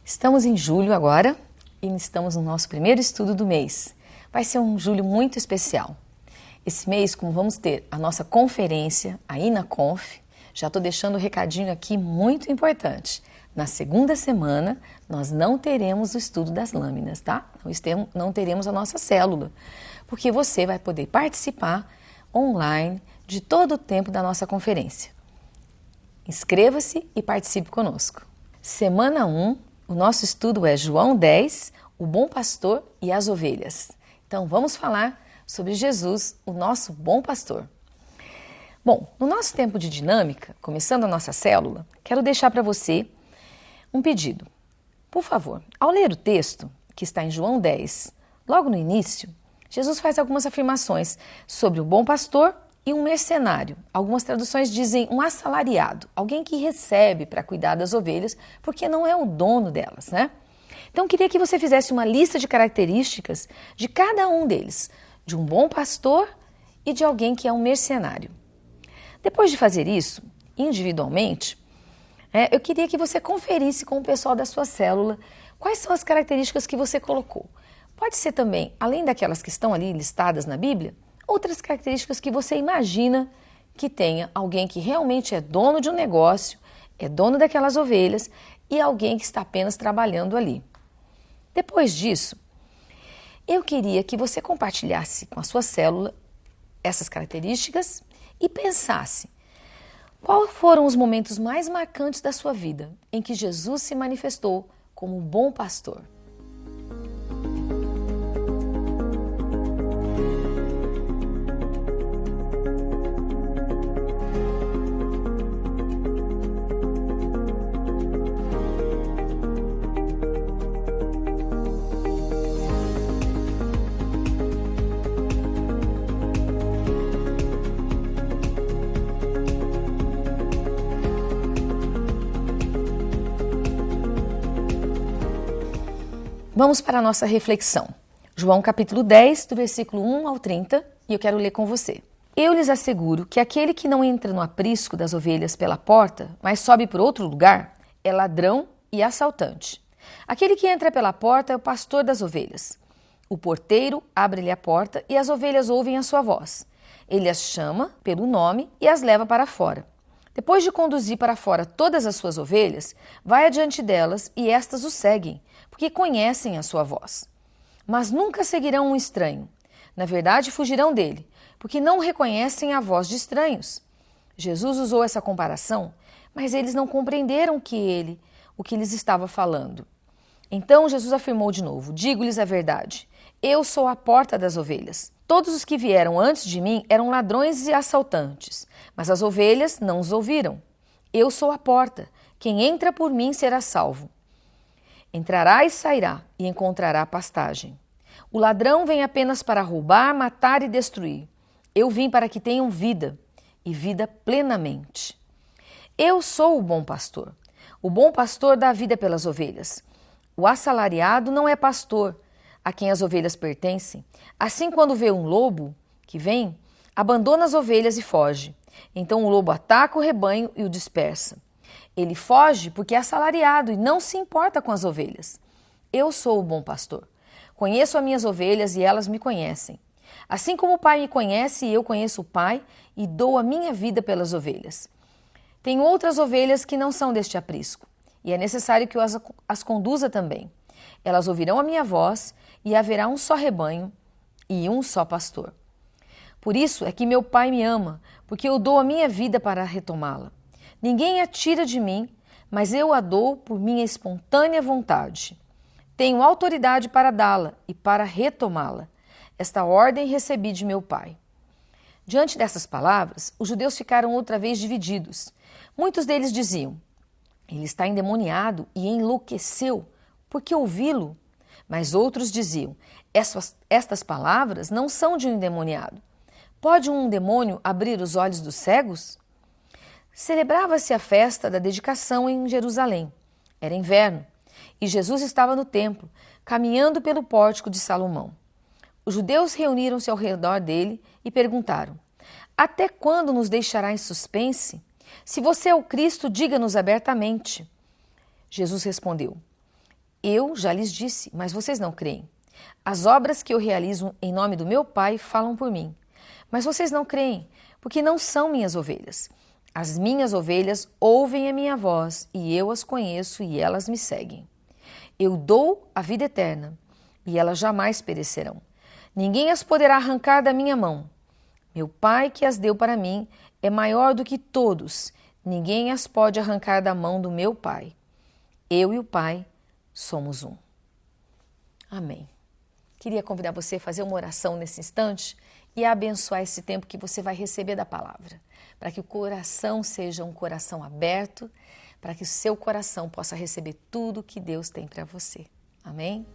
Estamos em julho agora e estamos no nosso primeiro estudo do mês. Vai ser um julho muito especial. Esse mês, como vamos ter a nossa conferência, a InaConf, já estou deixando o recadinho aqui muito importante. Na segunda semana, nós não teremos o estudo das lâminas, tá? Não teremos a nossa célula, porque você vai poder participar online de todo o tempo da nossa conferência. Inscreva-se e participe conosco. Semana 1, o nosso estudo é João 10, o bom pastor e as ovelhas. Então vamos falar sobre Jesus, o nosso bom pastor. Bom, no nosso tempo de dinâmica, começando a nossa célula, quero deixar para você um pedido. Por favor, ao ler o texto, que está em João 10, logo no início, Jesus faz algumas afirmações sobre o bom pastor e um mercenário. Algumas traduções dizem um assalariado, alguém que recebe para cuidar das ovelhas, porque não é o dono delas, né? Então, queria que você fizesse uma lista de características de cada um deles, de um bom pastor e de alguém que é um mercenário. Depois de fazer isso, individualmente, eu queria que você conferisse com o pessoal da sua célula quais são as características que você colocou. Pode ser também, além daquelas que estão ali listadas na Bíblia, outras características que você imagina que tenha alguém que realmente é dono de um negócio, é dono daquelas ovelhas e alguém que está apenas trabalhando ali. Depois disso, eu queria que você compartilhasse com a sua célula essas características e pensasse quais foram os momentos mais marcantes da sua vida em que Jesus se manifestou como um bom pastor. Vamos para a nossa reflexão. João capítulo 10, do versículo 1 ao 30, e eu quero ler com você. Eu lhes asseguro que aquele que não entra no aprisco das ovelhas pela porta, mas sobe por outro lugar, é ladrão e assaltante. Aquele que entra pela porta é o pastor das ovelhas. O porteiro abre-lhe a porta e as ovelhas ouvem a sua voz. Ele as chama pelo nome e as leva para fora. Depois de conduzir para fora todas as suas ovelhas, vai adiante delas e estas o seguem, porque conhecem a sua voz. Mas nunca seguirão um estranho. Na verdade, fugirão dele, porque não reconhecem a voz de estranhos. Jesus usou essa comparação, mas eles não compreenderam o que lhes estava falando. Então Jesus afirmou de novo: digo-lhes a verdade, eu sou a porta das ovelhas. Todos os que vieram antes de mim eram ladrões e assaltantes, mas as ovelhas não os ouviram. Eu sou a porta, quem entra por mim será salvo. Entrará e sairá e encontrará pastagem. O ladrão vem apenas para roubar, matar e destruir. Eu vim para que tenham vida, e vida plenamente. Eu sou o bom pastor. O bom pastor dá vida pelas ovelhas. O assalariado não é pastor, a quem as ovelhas pertencem. Assim, quando vê um lobo que vem, abandona as ovelhas e foge. Então o lobo ataca o rebanho e o dispersa. Ele foge porque é assalariado e não se importa com as ovelhas. Eu sou o bom pastor. Conheço as minhas ovelhas e elas me conhecem. Assim como o Pai me conhece e eu conheço o Pai e dou a minha vida pelas ovelhas. Tenho outras ovelhas que não são deste aprisco e é necessário que eu as conduza também. Elas ouvirão a minha voz e haverá um só rebanho e um só pastor. Por isso é que meu Pai me ama, porque eu dou a minha vida para retomá-la. Ninguém a tira de mim, mas eu a dou por minha espontânea vontade. Tenho autoridade para dá-la e para retomá-la. Esta ordem recebi de meu Pai. Diante dessas palavras, os judeus ficaram outra vez divididos. Muitos deles diziam: ele está endemoniado e enlouqueceu, por que ouvi-lo? Mas outros diziam: estas palavras não são de um endemoniado. Pode um demônio abrir os olhos dos cegos? Celebrava-se a festa da dedicação em Jerusalém. Era inverno e Jesus estava no templo, caminhando pelo pórtico de Salomão. Os judeus reuniram-se ao redor dele e perguntaram: até quando nos deixará em suspense? Se você é o Cristo, diga-nos abertamente. Jesus respondeu: Eu já lhes disse, mas vocês não creem. As obras que eu realizo em nome do meu Pai falam por mim. Mas vocês não creem, porque não são minhas ovelhas. As minhas ovelhas ouvem a minha voz, e eu as conheço e elas me seguem. Eu dou a vida eterna, e elas jamais perecerão. Ninguém as poderá arrancar da minha mão. Meu Pai que as deu para mim é maior do que todos. Ninguém as pode arrancar da mão do meu Pai. Eu e o Pai somos um. Amém. Queria convidar você a fazer uma oração nesse instante e a abençoar esse tempo que você vai receber da palavra, para que o coração seja um coração aberto, para que o seu coração possa receber tudo que Deus tem para você. Amém?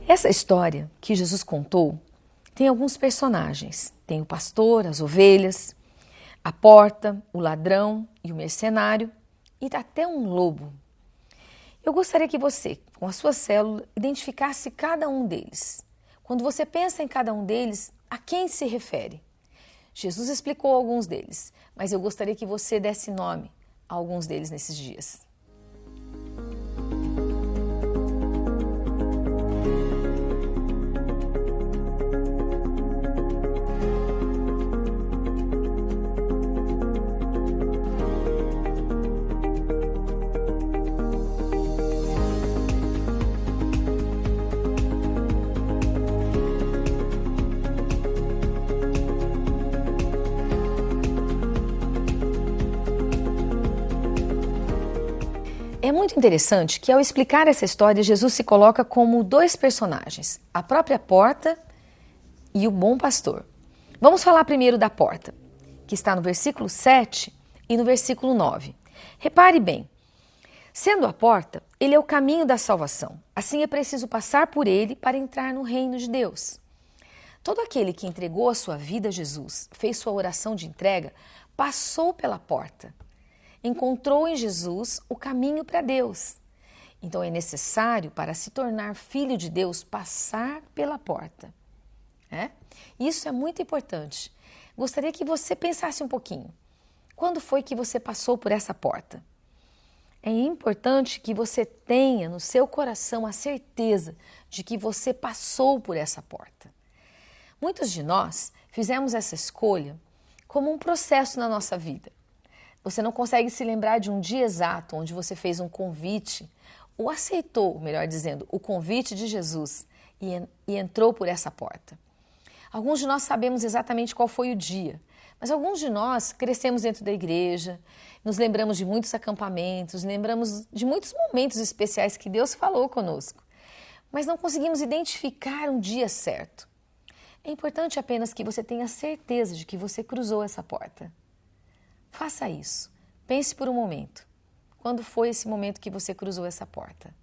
Essa história que Jesus contou tem alguns personagens. Tem o pastor, as ovelhas, a porta, o ladrão e o mercenário e até um lobo. Eu gostaria que você, com a sua célula, identificasse cada um deles. Quando você pensa em cada um deles, a quem se refere? Jesus explicou alguns deles, mas eu gostaria que você desse nome a alguns deles nesses dias. É muito interessante que ao explicar essa história, Jesus se coloca como dois personagens, a própria porta e o bom pastor. Vamos falar primeiro da porta, que está no versículo 7 e no versículo 9. Repare bem, sendo a porta, ele é o caminho da salvação. Assim é preciso passar por ele para entrar no reino de Deus. Todo aquele que entregou a sua vida a Jesus, fez sua oração de entrega, passou pela porta. Encontrou em Jesus o caminho para Deus. Então é necessário, para se tornar filho de Deus, passar pela porta. Isso é muito importante. Gostaria que você pensasse um pouquinho. Quando foi que você passou por essa porta? É importante que você tenha no seu coração a certeza de que você passou por essa porta. Muitos de nós fizemos essa escolha como um processo na nossa vida. Você não consegue se lembrar de um dia exato onde você fez um convite, ou aceitou, melhor dizendo, o convite de Jesus e entrou por essa porta. Alguns de nós sabemos exatamente qual foi o dia, mas alguns de nós crescemos dentro da igreja, nos lembramos de muitos acampamentos, lembramos de muitos momentos especiais que Deus falou conosco, mas não conseguimos identificar um dia certo. É importante apenas que você tenha certeza de que você cruzou essa porta. Faça isso. Pense por um momento. Quando foi esse momento que você cruzou essa porta?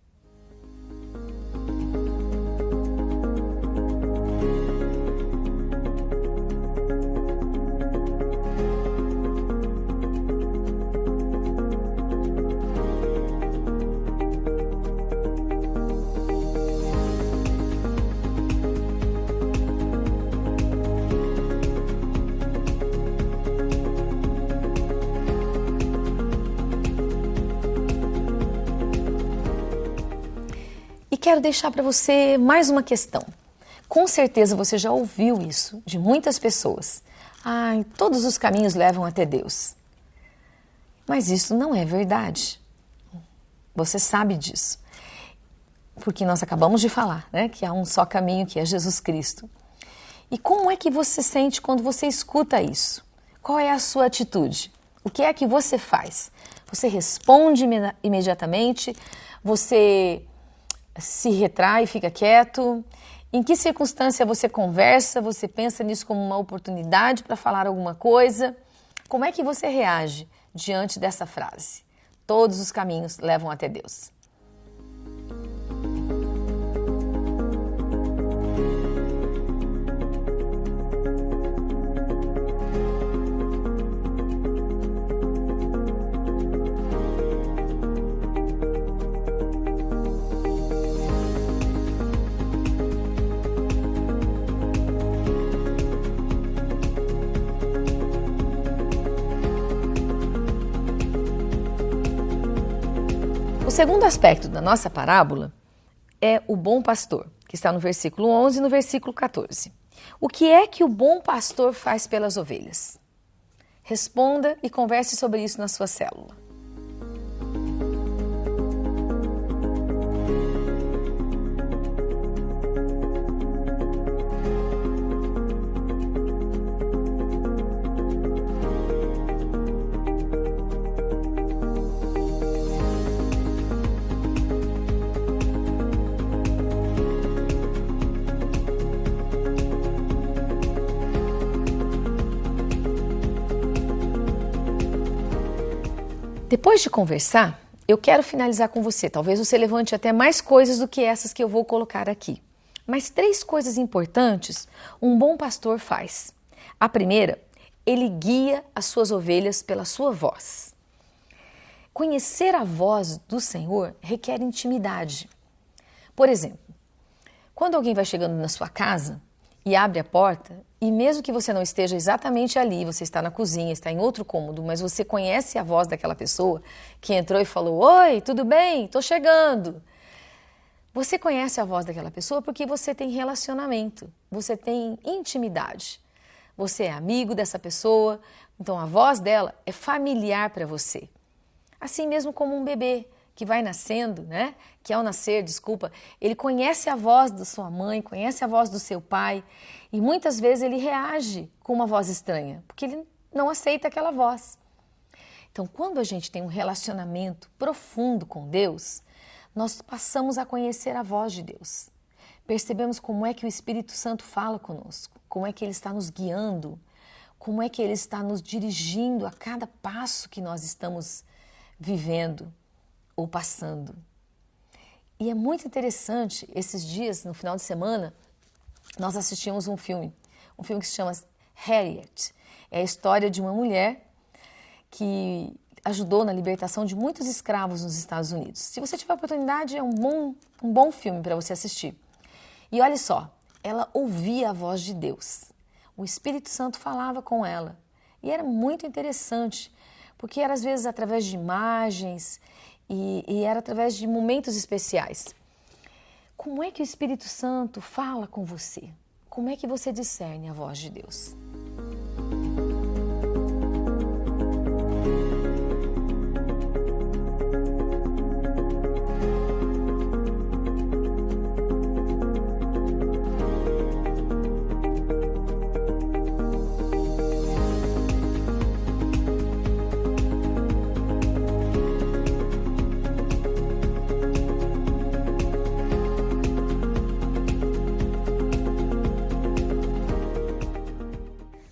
Quero deixar para você mais uma questão. Com certeza você já ouviu isso de muitas pessoas. Todos os caminhos levam até Deus. Mas isso não é verdade. Você sabe disso. Porque nós acabamos de falar, que há um só caminho, que é Jesus Cristo. E como é que você sente quando você escuta isso? Qual é a sua atitude? O que é que você faz? Você responde imediatamente? Você se retrai, fica quieto? Em que circunstância você conversa? Você pensa nisso como uma oportunidade para falar alguma coisa? Como é que você reage diante dessa frase? Todos os caminhos levam até Deus. segundo aspecto da nossa parábola é o bom pastor, que está no versículo 11 e no versículo 14. O que é que o bom pastor faz pelas ovelhas? Responda e converse sobre isso na sua célula. Depois de conversar, eu quero finalizar com você. Talvez você levante até mais coisas do que essas que eu vou colocar aqui. Mas 3 coisas importantes um bom pastor faz. A primeira, ele guia as suas ovelhas pela sua voz. Conhecer a voz do Senhor requer intimidade. Por exemplo, quando alguém vai chegando na sua casa e abre a porta, e mesmo que você não esteja exatamente ali, você está na cozinha, está em outro cômodo, mas você conhece a voz daquela pessoa que entrou e falou: "Oi, tudo bem? Estou chegando." Você conhece a voz daquela pessoa porque você tem relacionamento, você tem intimidade. Você é amigo dessa pessoa, então a voz dela é familiar para você. Assim mesmo como um bebê que vai nascendo, né? Que ao nascer, ele conhece a voz da sua mãe, conhece a voz do seu pai e muitas vezes ele reage com uma voz estranha, porque ele não aceita aquela voz. Então, quando a gente tem um relacionamento profundo com Deus, nós passamos a conhecer a voz de Deus. Percebemos como é que o Espírito Santo fala conosco, como é que Ele está nos guiando, como é que Ele está nos dirigindo a cada passo que nós estamos vivendo ou passando. E é muito interessante, esses dias, no final de semana, nós assistimos um filme que se chama Harriet. É a história de uma mulher que ajudou na libertação de muitos escravos nos Estados Unidos. Se você tiver oportunidade, é um bom filme para você assistir. E olha só, ela ouvia a voz de Deus. O Espírito Santo falava com ela. E era muito interessante, porque era às vezes através de imagens e era através de momentos especiais. Como é que o Espírito Santo fala com você? Como é que você discerne a voz de Deus?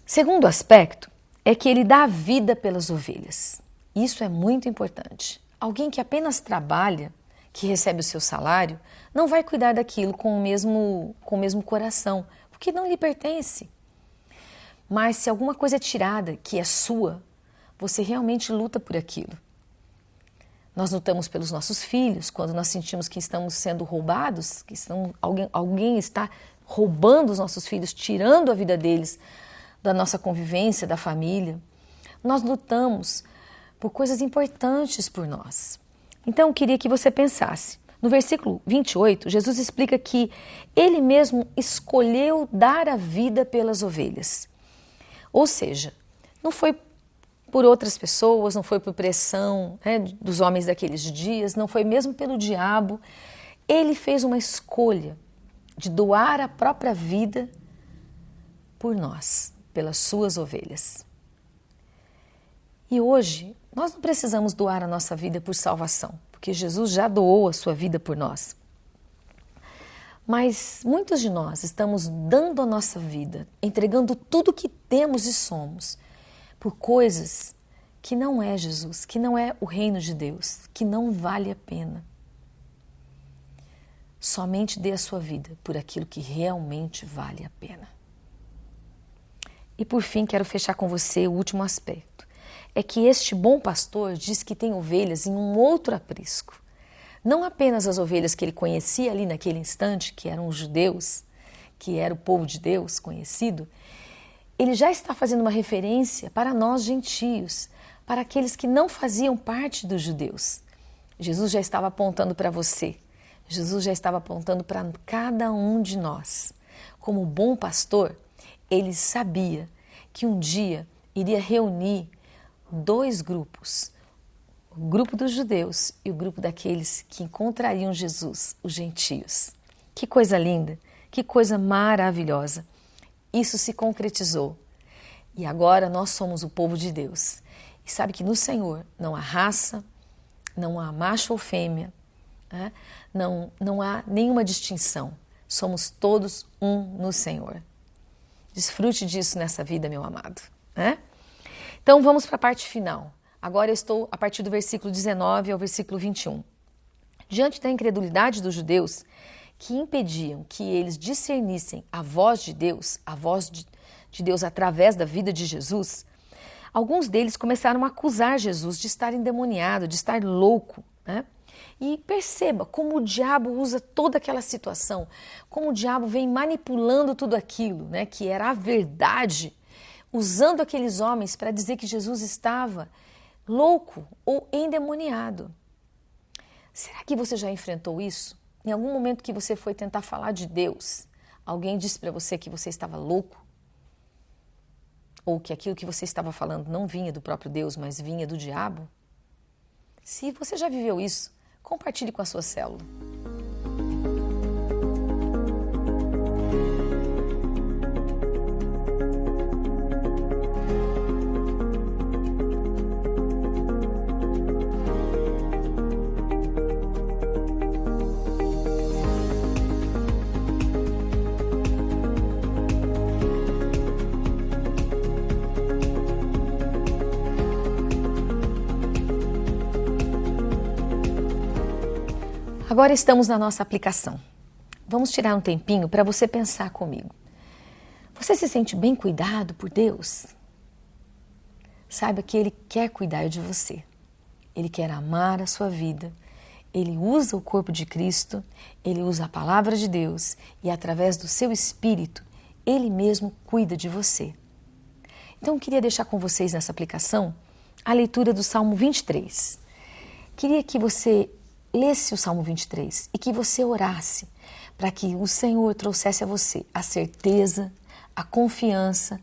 Segundo aspecto é que ele dá a vida pelas ovelhas. Isso é muito importante. Alguém que apenas trabalha, que recebe o seu salário, não vai cuidar daquilo com o mesmo coração, porque não lhe pertence. Mas se alguma coisa é tirada, que é sua, você realmente luta por aquilo. Nós lutamos pelos nossos filhos, quando nós sentimos que estamos sendo roubados, que alguém está roubando os nossos filhos, tirando a vida deles, da nossa convivência, da família. Nós lutamos por coisas importantes por nós. Então, eu queria que você pensasse. No versículo 28, Jesus explica que Ele mesmo escolheu dar a vida pelas ovelhas. Ou seja, não foi por outras pessoas, não foi por pressão, né, dos homens daqueles dias, não foi mesmo pelo diabo. Ele fez uma escolha de doar a própria vida por nós, pelas suas ovelhas. E hoje, nós não precisamos doar a nossa vida por salvação, porque Jesus já doou a sua vida por nós. Mas muitos de nós estamos dando a nossa vida, entregando tudo que temos e somos, por coisas que não é Jesus, que não é o reino de Deus, que não vale a pena. Somente dê a sua vida por aquilo que realmente vale a pena. E por fim, quero fechar com você o último aspecto. É que este bom pastor diz que tem ovelhas em um outro aprisco. Não apenas as ovelhas que ele conhecia ali naquele instante, que eram os judeus, que era o povo de Deus conhecido, ele já está fazendo uma referência para nós gentios, para aqueles que não faziam parte dos judeus. Jesus já estava apontando para você. Jesus já estava apontando para cada um de nós. Como bom pastor, ele sabia que um dia iria reunir dois grupos. O grupo dos judeus e o grupo daqueles que encontrariam Jesus, os gentios. Que coisa linda, que coisa maravilhosa. Isso se concretizou. E agora nós somos o povo de Deus. E sabe que no Senhor não há raça, não há macho ou fêmea, né? Não há nenhuma distinção. Somos todos um no Senhor. Desfrute disso nessa vida, meu amado, né? Então vamos para a parte final. Agora eu estou a partir do versículo 19 ao versículo 21. Diante da incredulidade dos judeus, que impediam que eles discernissem a voz de Deus através da vida de Jesus, alguns deles começaram a acusar Jesus de estar endemoniado, de estar louco, né? E perceba como o diabo usa toda aquela situação, como o diabo vem manipulando tudo aquilo, né, que era a verdade, usando aqueles homens para dizer que Jesus estava louco ou endemoniado. Será que você já enfrentou isso? Em algum momento que você foi tentar falar de Deus, alguém disse para você que você estava louco? Ou que aquilo que você estava falando não vinha do próprio Deus, mas vinha do diabo? Se você já viveu isso, compartilhe com a sua célula. Agora estamos na nossa aplicação. Vamos tirar um tempinho para você pensar comigo. Você se sente bem cuidado por Deus? Saiba que Ele quer cuidar de você. Ele quer amar a sua vida. Ele usa o corpo de Cristo, Ele usa a palavra de Deus e através do seu Espírito, Ele mesmo cuida de você. Então eu queria deixar com vocês nessa aplicação a leitura do Salmo 23. Queria que você lesse o Salmo 23 e que você orasse para que o Senhor trouxesse a você a certeza, a confiança,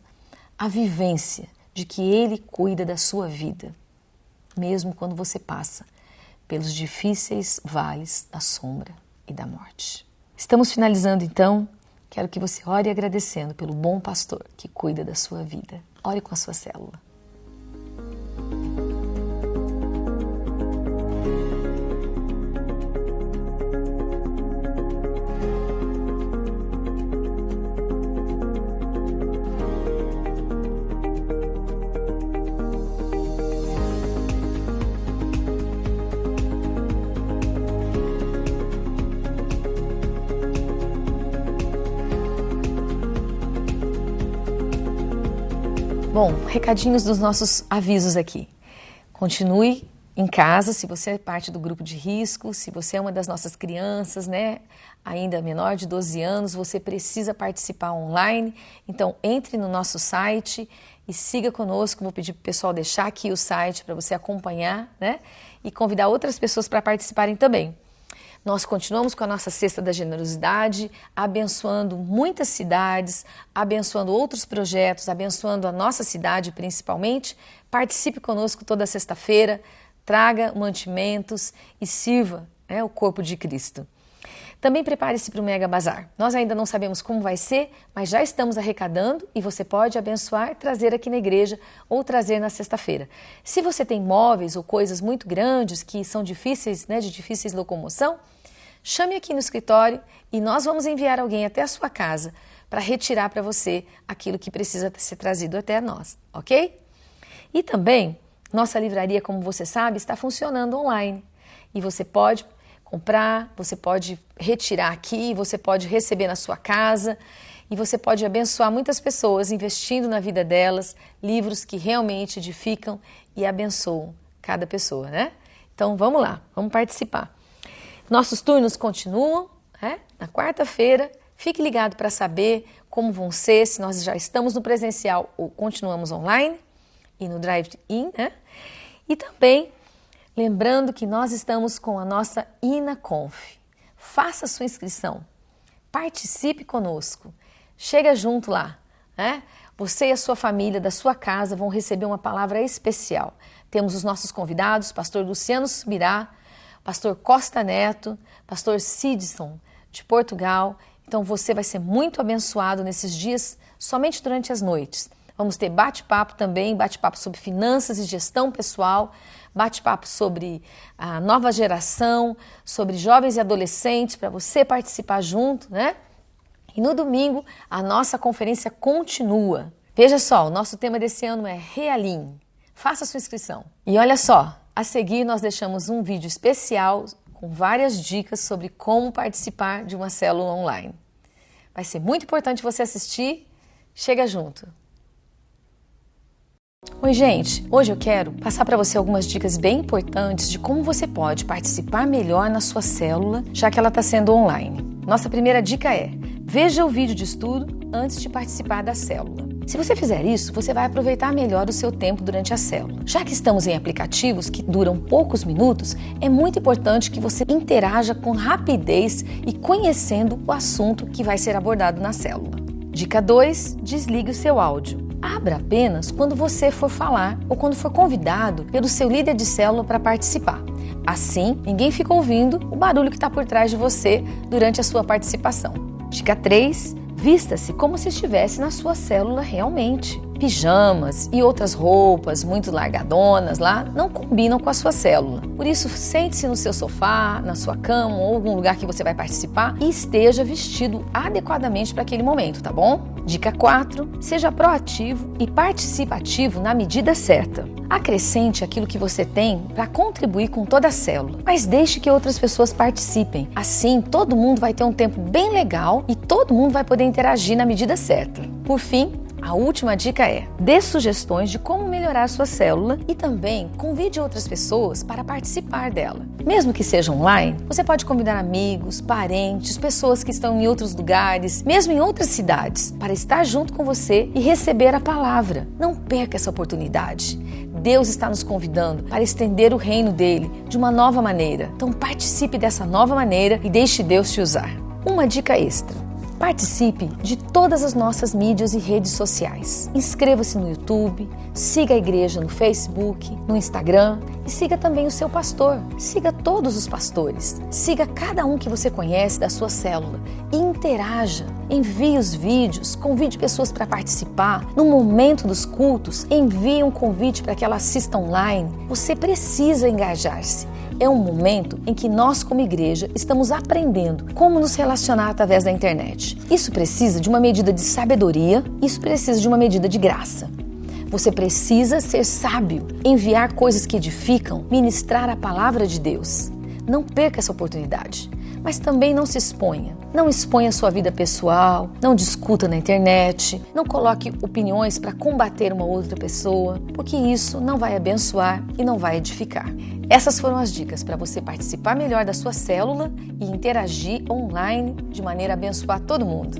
a vivência de que Ele cuida da sua vida, mesmo quando você passa pelos difíceis vales da sombra e da morte. Estamos finalizando então, quero que você ore agradecendo pelo bom pastor que cuida da sua vida. Ore com a sua célula. Bom, recadinhos dos nossos avisos aqui. Continue em casa, se você é parte do grupo de risco, se você é uma das nossas crianças, né, ainda menor de 12 anos, você precisa participar online. Então, entre no nosso site e siga conosco. Vou pedir para o pessoal deixar aqui o site para você acompanhar, né, e convidar outras pessoas para participarem também. Nós continuamos com a nossa Cesta da Generosidade, abençoando muitas cidades, abençoando outros projetos, abençoando a nossa cidade principalmente. Participe conosco toda sexta-feira, traga mantimentos e sirva, né, o corpo de Cristo. Também prepare-se para o Mega Bazar. Nós ainda não sabemos como vai ser, mas já estamos arrecadando e você pode abençoar, trazer aqui na igreja ou trazer na sexta-feira. Se você tem móveis ou coisas muito grandes que são difíceis, né, de difíceis locomoção, chame aqui no escritório e nós vamos enviar alguém até a sua casa para retirar para você aquilo que precisa ser trazido até nós, ok? E também, nossa livraria, como você sabe, está funcionando online e você pode comprar, você pode retirar aqui, você pode receber na sua casa e você pode abençoar muitas pessoas investindo na vida delas, livros que realmente edificam e abençoam cada pessoa, né? Então vamos lá, vamos participar. Nossos turnos continuam, né? Na quarta-feira. Fique ligado para saber como vão ser, se nós já estamos no presencial ou continuamos online e no drive-in, né? E também Lembrando que nós estamos com a nossa InaConf. Faça sua inscrição, participe conosco, chega junto lá, né? Você e a sua família da sua casa vão receber uma palavra especial. Temos os nossos convidados, pastor Luciano Subirá, pastor Costa Neto, pastor Sidson de Portugal. Então você vai ser muito abençoado nesses dias, somente durante as noites. Vamos ter bate-papo também, bate-papo sobre finanças e gestão pessoal, bate-papo sobre a nova geração, sobre jovens e adolescentes, para você participar junto, né? E no domingo, a nossa conferência continua. Veja só, o nosso tema desse ano é Realinhe. Faça sua inscrição. E olha só, a seguir nós deixamos um vídeo especial com várias dicas sobre como participar de uma célula online. Vai ser muito importante você assistir. Chega junto. Oi, gente! Hoje eu quero passar para você algumas dicas bem importantes de como você pode participar melhor na sua célula, já que ela está sendo online. Nossa primeira dica é: veja o vídeo de estudo antes de participar da célula. Se você fizer isso, você vai aproveitar melhor o seu tempo durante a célula. Já que estamos em aplicativos que duram poucos minutos, é muito importante que você interaja com rapidez e conhecendo o assunto que vai ser abordado na célula. Dica 2. Desligue o seu áudio. Abra apenas quando você for falar ou quando for convidado pelo seu líder de célula para participar. Assim, ninguém fica ouvindo o barulho que está por trás de você durante a sua participação. Dica 3. Vista-se como se estivesse na sua célula realmente. Pijamas e outras roupas muito largadonas lá não combinam com a sua célula. Por isso, sente-se no seu sofá, na sua cama ou algum lugar que você vai participar e esteja vestido adequadamente para aquele momento, tá bom? Dica 4. Seja proativo e participativo na medida certa. Acrescente aquilo que você tem para contribuir com toda a célula, mas deixe que outras pessoas participem. Assim, todo mundo vai ter um tempo bem legal e todo mundo vai poder interagir na medida certa. Por fim, a última dica é: dê sugestões de como melhorar sua célula e também convide outras pessoas para participar dela. Mesmo que seja online, você pode convidar amigos, parentes, pessoas que estão em outros lugares, mesmo em outras cidades, para estar junto com você e receber a palavra. Não perca essa oportunidade. Deus está nos convidando para estender o reino dele de uma nova maneira. Então participe dessa nova maneira e deixe Deus te usar. Uma dica extra: participe de todas as nossas mídias e redes sociais. Inscreva-se no YouTube, siga a igreja no Facebook, no Instagram e siga também o seu pastor. Siga todos os pastores. Siga cada um que você conhece da sua célula e interaja. Envie os vídeos, convide pessoas para participar. No momento dos cultos, envie um convite para que ela assista online. Você precisa engajar-se. É um momento em que nós, como igreja, estamos aprendendo como nos relacionar através da internet. Isso precisa de uma medida de sabedoria, isso precisa de uma medida de graça. Você precisa ser sábio, enviar coisas que edificam, ministrar a palavra de Deus. Não perca essa oportunidade, mas também não se exponha. Não exponha sua vida pessoal, não discuta na internet, não coloque opiniões para combater uma outra pessoa, porque isso não vai abençoar e não vai edificar. Essas foram as dicas para você participar melhor da sua célula e interagir online de maneira a abençoar todo mundo.